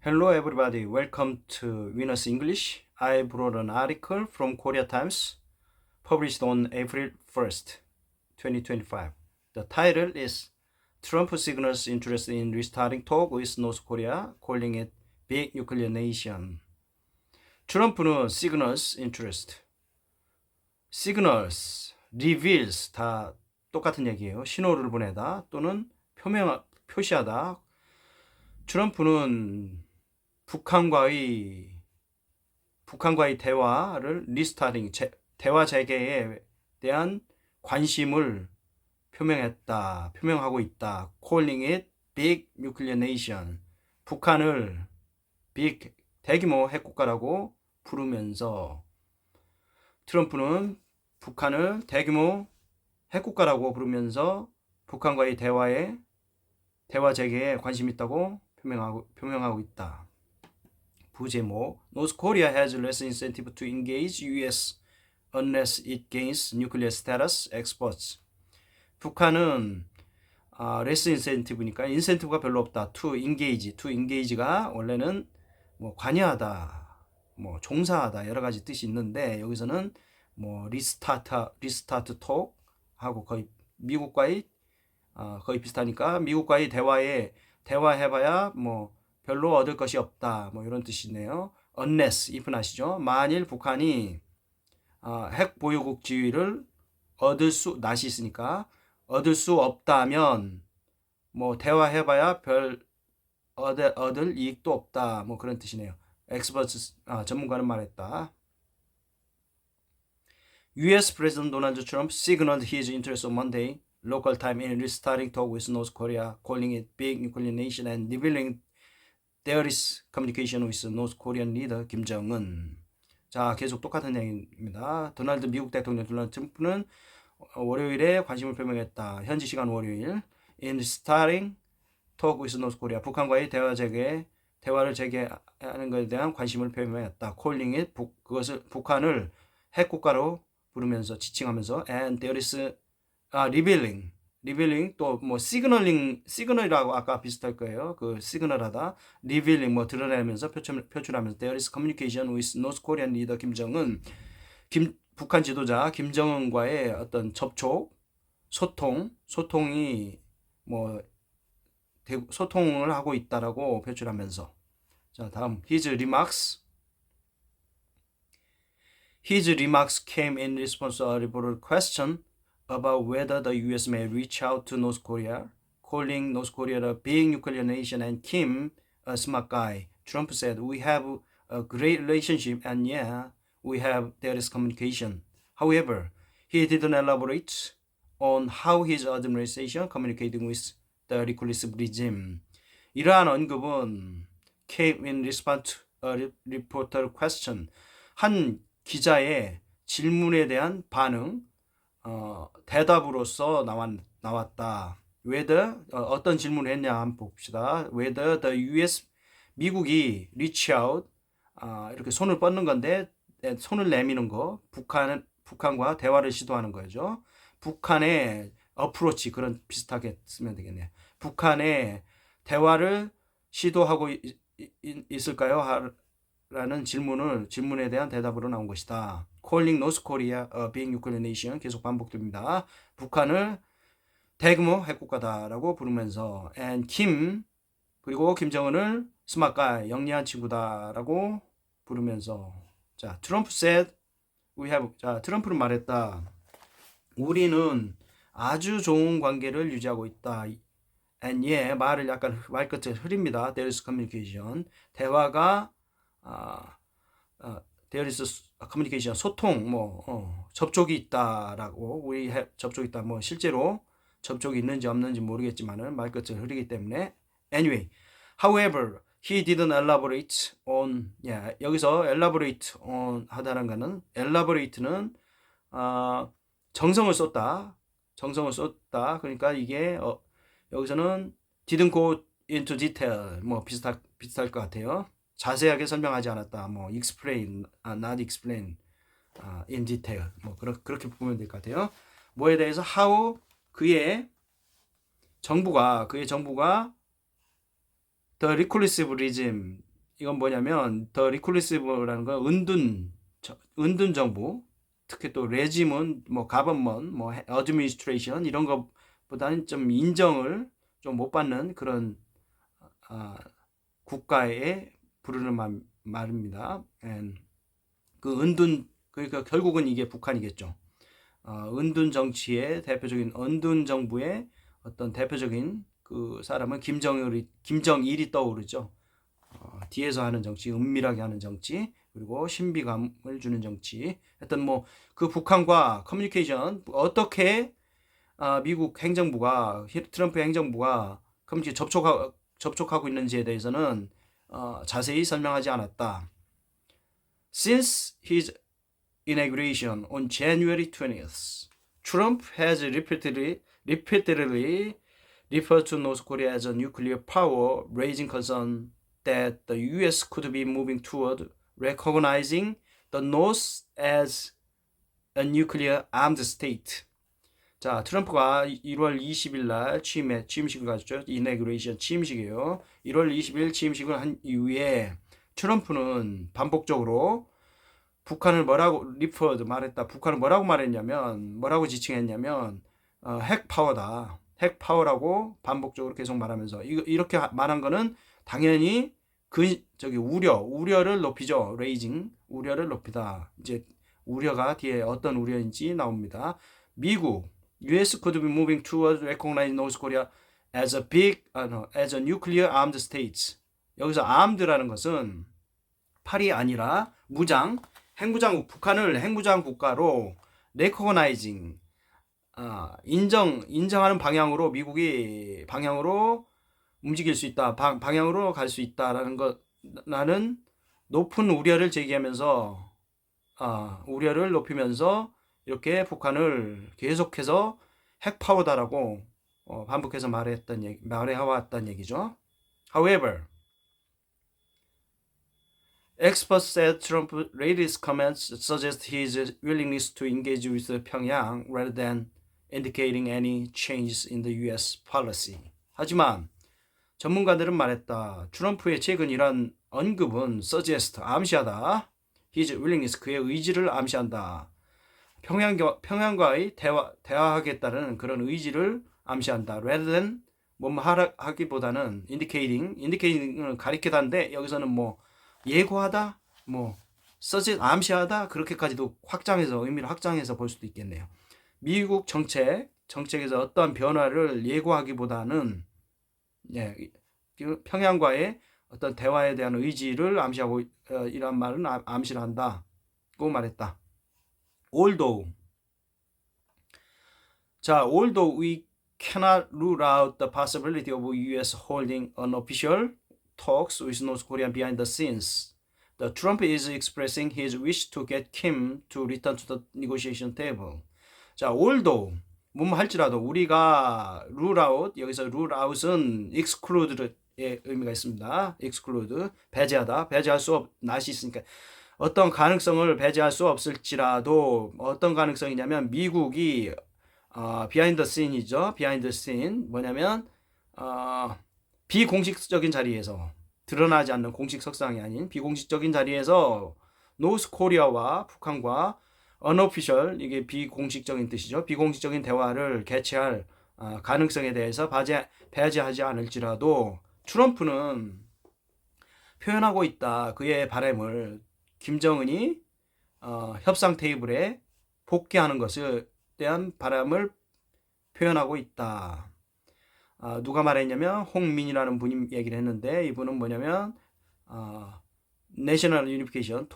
Hello everybody, welcome to Venus English. I brought an article from Korea Times published on April 1st, 2025. The title is Trump signals interest in restarting talk with North Korea, calling it big nuclear nation. 트럼프는 signals interest, signals, reveals 다 똑같은 얘기예요. 신호를 보내다 또는 표시하다. 트럼프는 북한과의 대화를 리스타팅, 대화 재개에 대한 관심을 표명하고 있다. Calling it big nuclear nation. 북한을 대규모 핵국가라고 부르면서 트럼프는 북한을 대규모 핵국가라고 부르면서 북한과의 대화 재개에 관심 있다고 표명하고 있다. 부제목 North Korea has less incentive to engage U.S. unless it gains nuclear status exports. 북한은 less incentive니까 인센티브가 별로 없다. to engage가 원래는 뭐 관여하다, 뭐 종사하다 여러 가지 뜻이 있는데 여기서는 뭐 리스타트 톡 하고 거의 미국과의 거의 비슷하니까 미국과의 대화해봐야 뭐 별로 얻을 것이 없다. 뭐 이런 뜻이네요. unless, if는 아시죠? 만일 북한이 핵 보유국 지위를 낫이 있으니까 얻을 수 없다면 뭐 대화해봐야 별 얻을 이익도 없다. 뭐 그런 뜻이네요. experts, 전문가는 말했다. U.S. President Donald Trump signaled his interest on Monday, local time, in restarting talk with North Korea, calling it big nuclear nation and revealing there is communication with North Korean leader 김정은. 자, 계속 똑같은 얘기입니다. 미국 대통령 도널드 트럼프는 월요일에 관심을 표명했다. 현지 시간 월요일. In starting talk with North Korea. 북한과의 대화를 재개하는 것에 대한 관심을 표명했다. Calling it, 그것을 북한을 핵국가로 부르면서 지칭하면서 and there is revealing 또 뭐 시그널이라고 아까 비슷할 거예요. 그 시그널하다, revealing 뭐 드러내면서 표출하면서 there is communication with North Korean leader 김정은, 북한 지도자 김정은과의 어떤 소통이 뭐 소통을 하고 있다라고 표출하면서. 자, 다음 His remarks came in response to a reported question about whether the U.S. may reach out to North Korea, calling North Korea a big nuclear nation and Kim a smart guy. Trump said, "We have a great relationship and there is communication." However, he didn't elaborate on how his administration communicating with the reclusive regime. 이러한 언급은 came in response to a reporter question. 한 기자의 질문에 대한 반응, 대답으로서 나왔다. Whether, 어떤 질문을 했냐 한번 봅시다. Whether the U.S. 미국이 reach out, 이렇게 손을 뻗는 건데 손을 내미는 거, 북한과 대화를 시도하는 거죠. 북한의 approach, 그런 비슷하게 쓰면 되겠네요. 북한의 대화를 시도하고 있을까요? 라는 질문에 대한 대답으로 나온 것이다. Calling North Korea a big nuclear nation 계속 반복됩니다. 북한을 대규모 핵국가다라고 부르면서 and 그리고 김정은을 smart guy, 영리한 친구다라고 부르면서. 자, Trump said 트럼프는 말했다. 우리는 아주 좋은 관계를 유지하고 있다. and 말을 약간 말끝을 흐립니다. There is communication. 대화가 there is communication, 소통, 접촉이 있다라고, 접촉이 있다, 뭐 실제로 접촉이 있는지 없는지 모르겠지만은 말끝을 흐리기 때문에. Anyway, however, he didn't elaborate on. 여기서 elaborate on 하다는 거는, elaborate는 정성을 쏟다. 그러니까 이게 여기서는 didn't go into detail, 뭐 비슷할 것 같아요. 자세하게 설명하지 않았다. 뭐 explain, not explain in detail. 뭐 그렇게 보면 될 것 같아요. 뭐에 대해서 how 그의 정부가 the reclusive regime, 이건 뭐냐면 더 리클루시브라는 건 은둔 정부, 특히 또 레짐은 뭐 가버먼, 뭐 어드미니스트레이션 이런 것보다는 좀 인정을 좀 못 받는 그런 아, 국가에 부르는 말입니다. 그 그러니까 결국은 이게 북한이겠죠. 은둔 정치의 대표적인 은둔 정부의 어떤 대표적인 그 사람은 김정일이 떠오르죠. 뒤에서 하는 정치, 은밀하게 하는 정치, 그리고 신비감을 주는 정치. 하여튼 뭐 그 북한과 커뮤니케이션 어떻게 미국 행정부가 트럼프 행정부가 커뮤니케이션 접촉하고 있는지에 대해서는 자세히 설명하지 않았다. Since his inauguration on January 20th, Trump has repeatedly referred to North Korea as a nuclear power, raising concern that the U.S. could be moving toward recognizing the North as a nuclear armed state. 자, 트럼프가 1월 20일 날 취임식을 가졌죠. 이네그레이션 취임식이에요. 1월 20일 취임식을 한 이후에 트럼프는 반복적으로 북한을 말했다. 북한을 뭐라고 지칭했냐면 핵 파워다. 핵 파워라고 반복적으로 계속 말하면서 이렇게 말한 거는 당연히 우려를 높이죠. 레이징, 우려를 높이다. 이제 우려가 뒤에 어떤 우려인지 나옵니다. 미국 US could be moving towards recognizing North Korea as a nuclear armed state. 여기서 armed라는 것은 팔이 아니라 북한을 핵무장 국가로 recognizing, 인정하는 방향으로 미국이 방향으로 움직일 수 있다, 방향으로 갈 수 있다라는 나는 높은 우려를 제기하면서, 우려를 높이면서 이렇게 북한을 계속해서 핵파워다라고 반복해서 말해왔단 얘기죠. However, experts said Trump's latest comments suggest his willingness to engage with Pyongyang rather than indicating any changes in the U.S. policy. 하지만 전문가들은 말했다. 트럼프의 최근 이런 언급은 suggest, 암시하다. His willingness, 그의 의지를 암시한다. 평양과의 대화하겠다는 그런 의지를 암시한다. rather than 하기보다는 indicating은 가리키다인데 여기서는 뭐 예고하다, 뭐 암시하다 그렇게까지도 의미를 확장해서 볼 수도 있겠네요. 미국 정책에서 어떠한 변화를 예고하기보다는 평양과의 어떤 대화에 대한 의지를 암시하고 이런 말은 암시를 한다고 말했다. Although we cannot rule out the possibility of U.S. holding unofficial talks with North Korea behind the scenes, Trump is expressing his wish to get Kim to return to the negotiation table. 자, although 할지라도 우리가 rule out, 여기서 rule out은 exclude의 의미가 있습니다. exclude, 배제할 수 낫이 있으니까 어떤 가능성을 배제할 수 없을지라도 어떤 가능성이냐면 미국이 비하인드 씬이죠. 비하인드 씬 뭐냐면 비공식적인 자리에서 드러나지 않는 공식 석상이 아닌 비공식적인 자리에서 노스 코리아와 북한과 unofficial, 이게 비공식적인 뜻이죠. 비공식적인 대화를 개최할 가능성에 대해서 배제하지 않을지라도 트럼프는 표현하고 있다. 그의 바람을 김정은이 협상 테이블에 복귀하는 것에 대한 바람을 표현하고 있다. 누가 말했냐면 홍민이라는 분이 얘기를 했는데 이분은 뭐냐면 내셔널 유니피케이션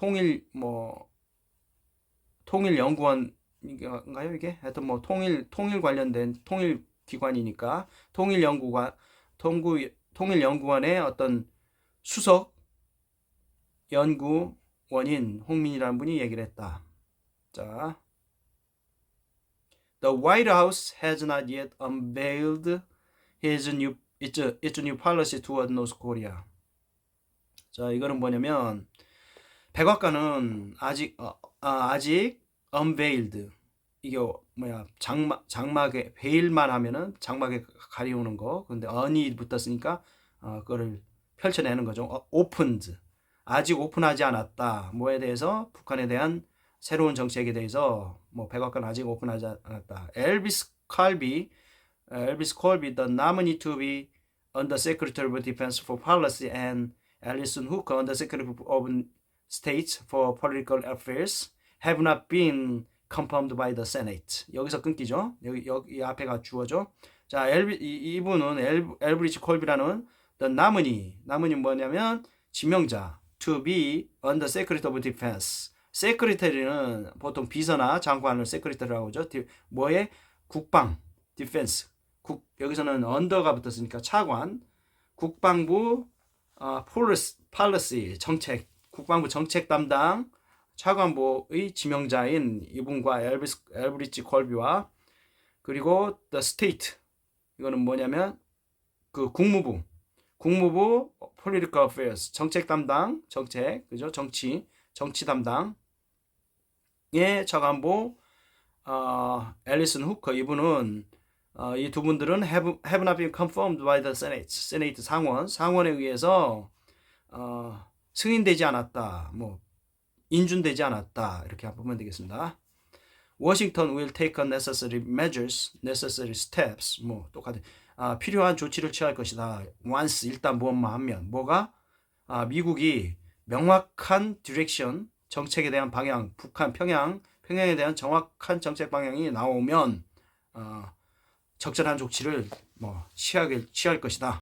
통일연구원인가요 이게? 하여튼 뭐 통일 관련된 통일 기관이니까 통일연구원의 어떤 수석 연구원인 홍민이라는 분이 얘기를 했다. 자, The White House has not yet unveiled its new policy toward North Korea. 자, 이거는 뭐냐면 백악관은 아직 unveiled, 이게 장막에 베일만 하면은 장막에 가리우는 거. 근데 on이 붙었으니까 그거를 펼쳐내는 거죠. opened, 아직 오픈하지 않았다. 뭐에 대해서? 북한에 대한 새로운 정책에 대해서 뭐 백악관 아직 오픈하지 않았다. 엘비스 콜비, the nominee to be Undersecretary of Defense for Policy, and Alison Hooker, Undersecretary of State for Political Affairs, have not been confirmed by the Senate. 여기서 끊기죠. 여기 앞에가 주어죠. 자, 이분은 엘브리지 콜비라는 the nominee 뭐냐면 지명자, to be Undersecretary of Defense. 세크리터리는 보통 비서나 장관을 세크리터리라고 하죠. 뭐에? 국방, 디펜스. 여기서는 언더가 붙었으니까 차관, 국방부 policy 정책, 국방부 정책 담당 차관보의 지명자인 이분과 엘브리지 콜비와 그리고 the state 이거는 뭐냐면 그 국무부 political affairs 정책 담당 정책 그죠 정치 담당의 차관보 앨리슨 후커 이분은 이 두 분들은 have not been confirmed by the Senate 상원에 의해서 승인되지 않았다. 뭐 인준되지 않았다. 이렇게 보면 되겠습니다. Washington will take necessary measures, necessary steps. 뭐 똑같은 필요한 조치를 취할 것이다. once 일단 무엇만 하면 뭐가 미국이 명확한 디렉션 정책에 대한 방향, 북한 평양에 대한 정확한 정책 방향이 나오면 적절한 조치를 취할 것이다.